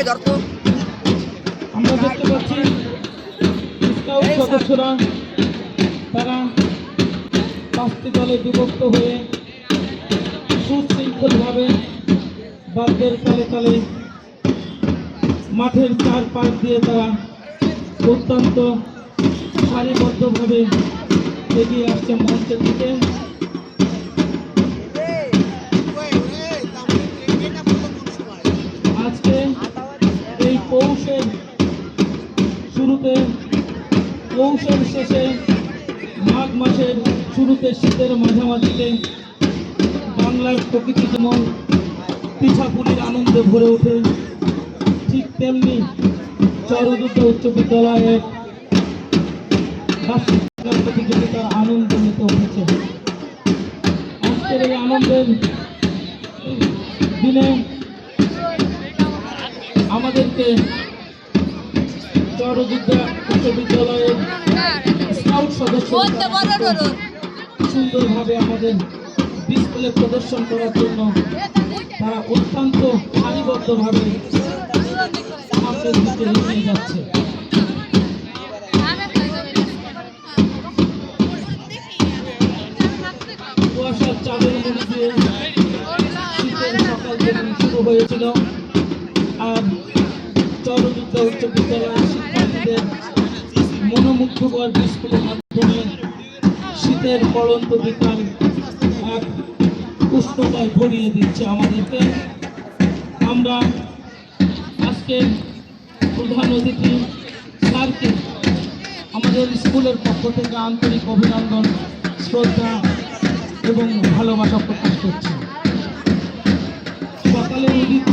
আমরা দেখতে পাচ্ছি স্কাউট সদস্যরা তারা 5টি দলে বিভক্ত হয়ে সুশৃঙ্খলভাবে বাদ্যের তালে তালে মাঠের চারপাশ দিয়ে তারা অত্যন্ত সারিবদ্ধভাবে এগিয়ে আসছে মঞ্চের দিকে। আজকে এই পৌষের শুরুতে, পৌষের শেষে, মাঘ মাসের শুরুতে, শীতের মাঝামাঝিতে বাংলার প্রকৃতি যেমন পিঠাপুলির আনন্দে ভরে ওঠে, ঠিক তেমনি চরযুদ্ধ উচ্চ বিদ্যালয়ের বার্ষিক প্রতিযোগিতার আনন্দ নিতে উঠেছে। আজকের এই আনন্দের দিনে আমাদেরকে চরযুদ্ধ উচ্চ বিদ্যালয়ের স্কাউট সদস্য সুন্দরভাবে আমাদের ডিসপ্লে প্রদর্শন করার জন্য তারা অত্যন্ত সারিবদ্ধভাবে সামনের দিকে এগিয়ে যাচ্ছে। কুয়াশার চাঁদের মধ্যে শীতের সকাল থেকে শুরু হয়েছিল, আর চরযুদ্ধ উচ্চ বিদ্যালয়ের শিক্ষার্থীদের মনোমুগ্ধকর ডিসপ্লের মাধ্যমে শীতের পড়ন্ত বিকাল এক উষ্ণতায় ভরিয়ে দিচ্ছে আমাদেরকে। আমরা আজকে প্রধান অতিথি স্যারকে আমাদের স্কুলের পক্ষ থেকে আন্তরিক অভিনন্দন, শ্রদ্ধা এবং ভালোবাসা প্রকাশ করছি। সকালে উদিত